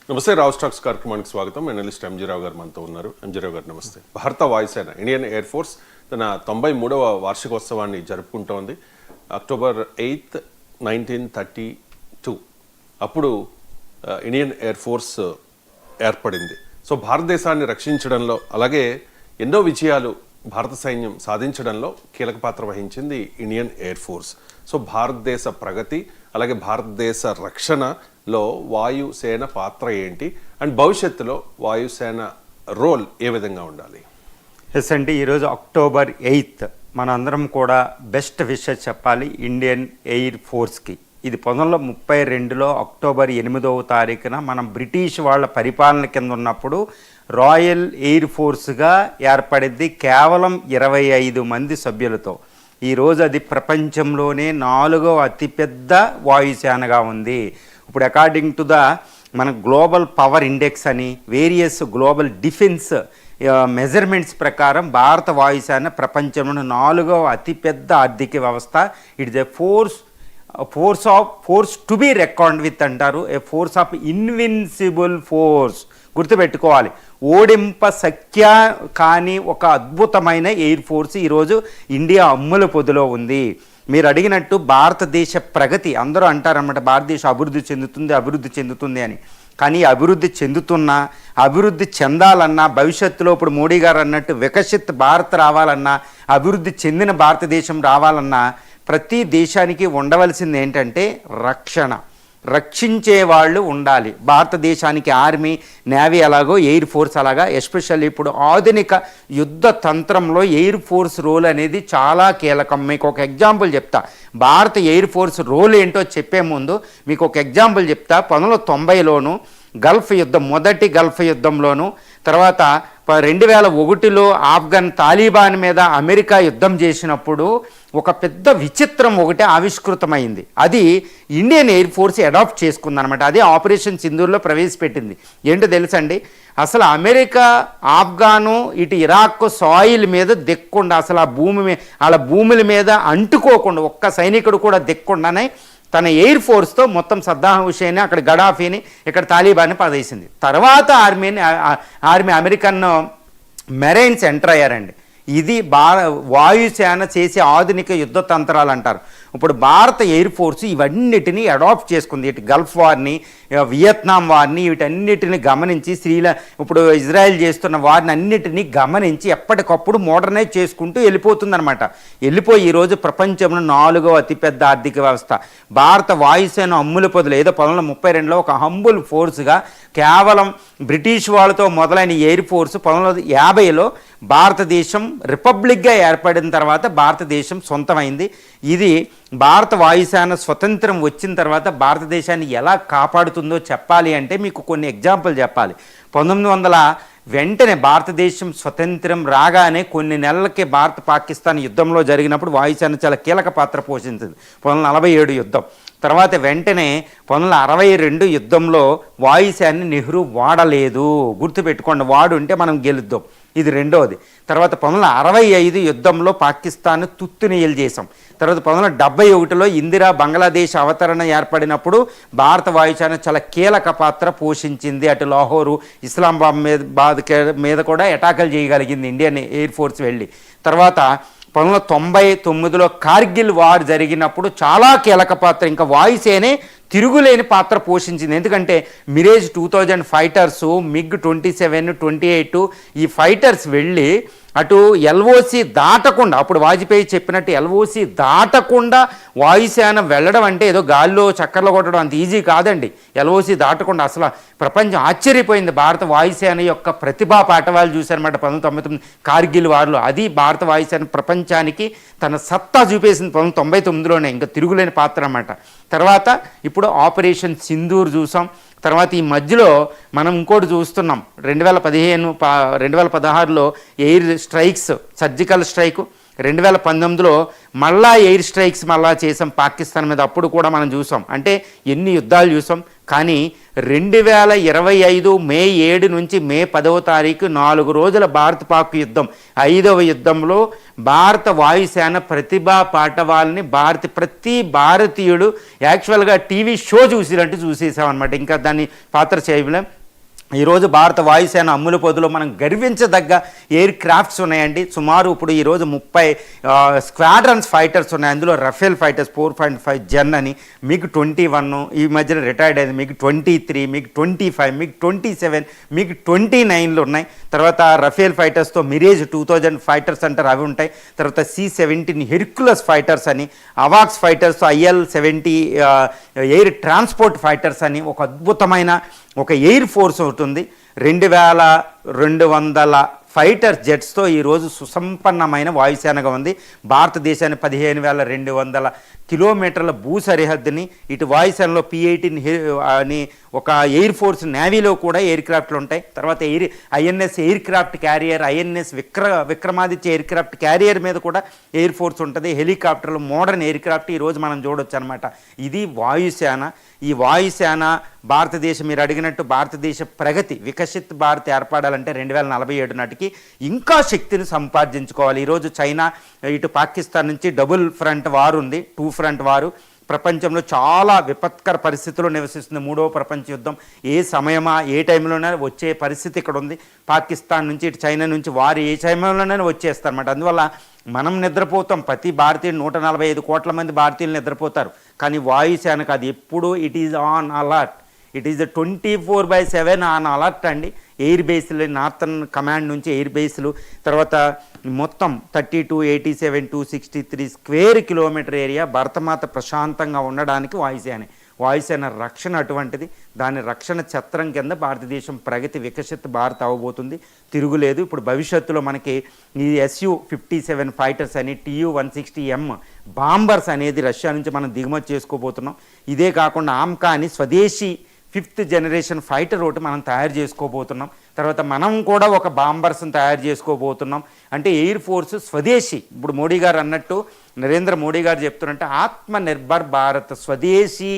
నమస్తే రావు స్టాక్స్ కార్యక్రమానికి స్వాగతం. ఎనలిస్ట్ ఎంజీరావు గారు మనతో ఉన్నారు. ఎంజీరావు గారు నమస్తే. భారత వాయుసేన ఇండియన్ ఎయిర్ ఫోర్స్ తన 93వ వార్షికోత్సవాన్ని జరుపుకుంటోంది. అక్టోబర్ 8, 1932 అప్పుడు ఇండియన్ ఎయిర్ ఫోర్స్ ఏర్పడింది. సో భారతదేశాన్ని రక్షించడంలో అలాగే ఎన్నో విజయాలు భారత సైన్యం సాధించడంలో కీలక పాత్ర వహించింది ఇండియన్ ఎయిర్ ఫోర్స్. సో భారతదేశ ప్రగతి అలాగే భారతదేశ రక్షణలో వాయుసేన పాత్ర ఏంటి అండ్ భవిష్యత్తులో వాయుసేన రోల్ ఏ విధంగా ఉండాలి? ఎస్ అండి, ఈరోజు అక్టోబర్ 8 మనందరం కూడా బెస్ట్ విషెస్ చెప్పాలి ఇండియన్ ఎయిర్ ఫోర్స్కి. ఇది 1932లో అక్టోబర్ 8వ తారీఖున మనం బ్రిటిష్ వాళ్ళ పరిపాలన కింద ఉన్నప్పుడు రాయల్ ఎయిర్ ఫోర్స్గా ఏర్పడింది, కేవలం 25 మంది సభ్యులతో. ఈరోజు అది ప్రపంచంలోనే 4వ అతిపెద్ద వాయుసేనగా ఉంది. ఇప్పుడు అకార్డింగ్ టు ద మన గ్లోబల్ పవర్ ఇండెక్స్ అని వేరియస్ గ్లోబల్ డిఫెన్స్ మెజర్మెంట్స్ ప్రకారం భారత వాయుసేన ప్రపంచంలోని 4వ అతిపెద్ద ఆర్థిక వ్యవస్థ. It's a force to be record with అంటారు, ఏ ఫోర్స్ ఆఫ్ ఇన్విన్సిబుల్ ఫోర్స్. గుర్తుపెట్టుకోవాలి, ఓడింప సఖ్య కానీ ఒక అద్భుతమైన ఎయిర్ ఫోర్స్ ఈరోజు ఇండియా అమ్ముల పొదిలో ఉంది. మీరు అడిగినట్టు భారతదేశ ప్రగతి అందరూ అంటారన్నమాట, భారతదేశం అభివృద్ధి చెందుతుంది అని. కానీ అభివృద్ధి చెందాలన్నా భవిష్యత్తులో ఇప్పుడు మోడీ గారు అన్నట్టు వికసిత్ భారత్ రావాలన్నా, అభివృద్ధి చెందిన భారతదేశం రావాలన్నా ప్రతి దేశానికి ఉండవలసింది ఏంటంటే రక్షించే వాళ్ళు ఉండాలి. భారతదేశానికి ఆర్మీ, నేవీ అలాగో ఎయిర్ ఫోర్స్ అలాగా. ఎస్పెషల్లీ ఇప్పుడు ఆధునిక యుద్ధ తంత్రంలో ఎయిర్ ఫోర్స్ రోల్ అనేది చాలా కీలకం. మీకు ఒక ఎగ్జాంపుల్ చెప్తా, భారత ఎయిర్ ఫోర్స్ రోల్ ఏంటో చెప్పే ముందు మీకు ఒక ఎగ్జాంపుల్ చెప్తా. 1990లోను గల్ఫ్ యుద్ధం, మొదటి గల్ఫ్ యుద్ధంలోను, తర్వాత 2001లో ఆఫ్ఘన్ తాలిబాన్ మీద అమెరికా యుద్ధం చేసినప్పుడు ఒక పెద్ద విచిత్రం ఒకటి ఆవిష్కృతమైంది. అది ఇండియన్ ఎయిర్ ఫోర్స్ అడాప్ట్ చేసుకుందనమాట. అది ఆపరేషన్ సింధూర్లో ప్రవేశపెట్టింది. ఏంటో తెలుసండి, అసలు అమెరికా ఆఫ్ఘాను ఇటు ఇరాక్ సాయిల్ మీద దిక్కుండా, అసలు వాళ్ళ భూముల మీద అంటుకోకుండా, ఒక్క సైనికుడు కూడా దిక్కుండానే తన ఎయిర్ ఫోర్స్తో మొత్తం సద్దాం హుసేన్ని, అక్కడ గడాఫీని, ఇక్కడ తాలిబాన్ని పదేసింది. తర్వాత ఆర్మీ అమెరికన్ మెరైన్స్ ఎంటర్ అయ్యారండి. ఇది వాయుసేన చేసే ఆధునిక యుద్ధ తంత్రాలు అంటారు. ఇప్పుడు భారత ఎయిర్ ఫోర్స్ ఇవన్నిటినీ అడాప్ట్ చేసుకుంది. ఇటు గల్ఫ్ వార్ని, వియత్నాం వార్ని, వీటన్నిటిని గమనించి ఇప్పుడు ఇజ్రాయెల్ చేస్తున్న వారిని అన్నిటినీ గమనించి ఎప్పటికప్పుడు మోడర్నైజ్ చేసుకుంటూ వెళ్ళిపోతుందనమాట. వెళ్ళిపోయి ఈరోజు ప్రపంచంలో 4వ అతిపెద్ద ఆర్థిక వ్యవస్థ. భారత వాయుసేన అమ్ముల పొదులు ఏదో 1932లో ఒక హంబుల్ ఫోర్స్గా కేవలం బ్రిటిష్ వాళ్ళతో మొదలైన ఎయిర్ ఫోర్స్ 1950లో భారతదేశం రిపబ్లిక్గా ఏర్పడిన తర్వాత భారతదేశం సొంతమైంది. ఇది భారత వాయుసేన స్వతంత్రం వచ్చిన తర్వాత భారతదేశాన్ని ఎలా కాపాడుతుందో చెప్పాలి అంటే మీకు కొన్ని ఎగ్జాంపుల్ చెప్పాలి. 1900 వెంటనే భారతదేశం స్వతంత్రం రాగానే కొన్ని నెలలకే భారత పాకిస్తాన్ యుద్ధంలో జరిగినప్పుడు వాయుసేన చాలా కీలక పాత్ర పోషించింది. 1947 యుద్ధం తర్వాత వెంటనే 1962 యుద్ధంలో వాయుసేనని నెహ్రూ వాడలేదు. గుర్తుపెట్టుకోండి, వాడుంటే మనం గెలుద్దాం. ఇది రెండోది. తర్వాత 1965 యుద్ధంలో పాకిస్తాన్ తుత్తునియలు చేసాం. తర్వాత 1971లో ఇందిరా బంగ్లాదేశ్ అవతరణ ఏర్పడినప్పుడు భారత వాయుసేన చాలా కీలక పాత్ర పోషించింది. అటు లాహోరు, ఇస్లామాబాద్ మీద కూడా అటాకులు చేయగలిగింది ఇండియన్ ఎయిర్ ఫోర్స్ వెళ్ళి. తర్వాత 1999లో కార్గిల్ వార్ జరిగినప్పుడు చాలా కీలక పాత్ర, ఇంకా వాయుసేనే తిరుగులేని పాత్ర పోషించింది. ఎందుకంటే మిరేజ్ 2000 ఫైటర్స్, MiG-27, 28 ఈ ఫైటర్స్ వెళ్ళి అటు ఎల్ఓసి దాటకుండా, అప్పుడు వాజ్పేయి చెప్పినట్టు ఎల్ఓసి దాటకుండా వాయుసేన వెళ్ళడం అంటే ఏదో గాల్లో చక్కర్లు కొట్టడం అంత ఈజీ కాదండి. ఎల్ఓసి దాటకుండా అసలు ప్రపంచం ఆశ్చర్యపోయింది భారత వాయుసేన యొక్క ప్రతిభా పాఠవాలు చూశారన్నమాట 1999 కార్గిల్ వార్లో. అది భారత వాయుసేన ప్రపంచానికి తన సత్తా చూపేసింది 1999లోనే, ఇంకా తిరుగులేని పాత్ర అన్నమాట. తర్వాత ఇప్పుడు ఆపరేషన్ సింధూర్ చూసాం. తర్వాత ఈ మధ్యలో మనం ఇంకోటి చూస్తున్నాం, 2016లో ఎయిర్ స్ట్రైక్స్, సర్జికల్ స్ట్రైక్. 2019లో మళ్ళా ఎయిర్ స్ట్రైక్స్ మళ్ళా చేసాం పాకిస్తాన్ మీద. అప్పుడు కూడా మనం చూసాం, అంటే ఎన్ని యుద్ధాలు చూసాం. కానీ 2025 మే 7 నుంచి మే 10వ తారీఖు 4 రోజుల భారత పాక్ యుద్ధం, 5వ యుద్ధంలో భారత వాయుసేన ప్రతిభా పాఠవాలని ప్రతి భారతీయుడు యాక్చువల్గా టీవీ షో చూసినట్టు చూసేసామన్నమాట. ఇంకా దాన్ని పాత్ర చేయలేం. ఈరోజు భారత వాయుసేన అమ్ముల పొదిలో మనం గర్వించదగ్గ ఎయిర్ క్రాఫ్ట్స్ ఉన్నాయండి. సుమారు ఇప్పుడు ఈరోజు 30 స్క్వాడ్రన్స్ ఫైటర్స్ ఉన్నాయి. అందులో రఫేల్ ఫైటర్స్ 4.5 జెన్ అని, మీకు 21 ఈ మధ్యన రిటైర్డ్ అయింది, మీకు 23, మీకు 25, మీకు 27, మీకు 29లు ఉన్నాయి. తర్వాత రఫేల్ ఫైటర్స్తో మిరేజ్ 2000 ఫైటర్స్ అంటారు, అవి ఉంటాయి. తర్వాత C-17 హెర్క్యులస్ ఫైటర్స్ అని, అవాక్స్ fighters, IL-70 air transport fighters అని ఒక అద్భుతమైన ఒక ఎయిర్ ఫోర్స్ ఉంటుంది. 2200 ఫైటర్ జెట్స్తో ఈరోజు సుసంపన్నమైన వాయుసేనగా ఉంది. భారతదేశాన్ని 15,200 కిలోమీటర్ల భూ సరిహద్దుని ఇటు వాయుసేనలో P-18 అని ఒక ఎయిర్ ఫోర్స్, నేవీలో కూడా ఎయిర్ క్రాఫ్ట్లు ఉంటాయి. తర్వాత INS air craft carrier, INS Vikramaditya air craft carrier మీద కూడా ఎయిర్ ఫోర్స్ ఉంటుంది. హెలికాప్టర్లు, మోడర్న్ ఎయిర్ క్రాఫ్ట్ ఈరోజు మనం చూడొచ్చు అనమాట. ఇది వాయుసేన. ఈ వాయుసేన భారతదేశం, మీరు అడిగినట్టు భారతదేశ ప్రగతి, వికసిత్ భారత్ ఏర్పడాలంటే 2047 నాటికి ఇంకా శక్తిని సంపాదించుకోవాలి. ఈరోజు చైనా ఇటు పాకిస్తాన్ నుంచి డబుల్ ఫ్రంట్ వార్ ఉంది, 2 ఫ్రంట్ వారు. ప్రపంచంలో చాలా విపత్కర పరిస్థితుల్లో నివసిస్తుంది. 3వ ప్రపంచ యుద్ధం ఏ సమయమా, ఏ టైంలోనే వచ్చే పరిస్థితి ఇక్కడ ఉంది. పాకిస్తాన్ నుంచి ఇటు చైనా నుంచి వారు ఏ సమయంలోనే వచ్చేస్తారన్నమాట. అందువల్ల మనం నిద్రపోతాం, ప్రతి భారతీయుడు 145 కోట్ల మంది భారతీయులు నిద్రపోతారు. కానీ వాయుసేనకు అది ఎప్పుడు it is on alert. It is 24/7 on alert అండి. ఎయిర్ బేస్లు, నార్థన్ కమాండ్ నుంచి ఎయిర్ బేస్లు, తర్వాత మొత్తం 32, 87, 263 స్క్వేర్ కిలోమీటర్ ఏరియా భరతమాత ప్రశాంతంగా ఉండడానికి వాయుసేన రక్షణ అటువంటిది. దాని రక్షణ ఛత్రం కింద భారతదేశం ప్రగతి, వికసిత్ భారత్ అవ్వబోతుంది, తిరుగులేదు. ఇప్పుడు భవిష్యత్తులో మనకి ఈ Su-57 ఫైటర్స్ అని, Tu-160M బాంబర్స్ అనేది రష్యా నుంచి మనం దిగుమతి చేసుకోబోతున్నాం. ఇదే కాకుండా ఆమ్కా అని స్వదేశీ 5th జనరేషన్ ఫైటర్ ఒకటి మనం తయారు చేసుకోబోతున్నాం. తర్వాత మనం కూడా ఒక బాంబర్స్ని తయారు చేసుకోబోతున్నాం. అంటే ఎయిర్ ఫోర్స్ స్వదేశీ. ఇప్పుడు మోడీ గారు అన్నట్టు, నరేంద్ర మోడీ గారు చెప్తున్నట్టు ఆత్మ నిర్భర్ భారత్, స్వదేశీ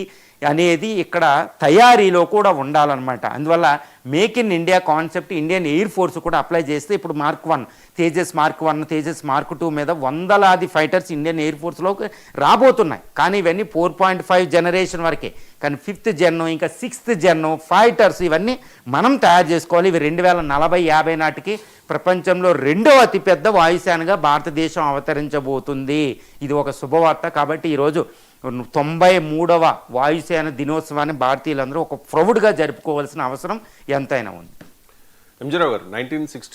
అనేది ఇక్కడ తయారీలో కూడా ఉండాలన్నమాట. అందువల్ల make in India concept Indian air force కూడా అప్లై చేస్తే ఇప్పుడు Mark 1, Tejas Mark 1, Tejas Mark 2 మీద వందలాది ఫైటర్స్ ఇండియన్ ఎయిర్ ఫోర్స్లోకి రాబోతున్నాయి. కానీ ఇవన్నీ 4.5 జనరేషన్ వరకే. కానీ 5th జెన్, ఇంకా 6th జెన్ ఫైటర్స్ ఇవన్నీ మనం తయారు చేసుకోవాలి. ఇవి 2040-50 నాటికి ప్రపంచంలో 2వ అతిపెద్ద వాయుసేనగా భారతదేశం అవతరించబోతుంది. ఇది ఒక శుభవార్త. కాబట్టి ఈరోజు 93వ వాయుసేన దినోత్సవాన్ని భారతీయులందరూ ఒక ప్రౌడ్గా జరుపుకోవాల్సిన అవసరం ఎంతైనా ఉంది. ఎంజీరావు గారు, 1960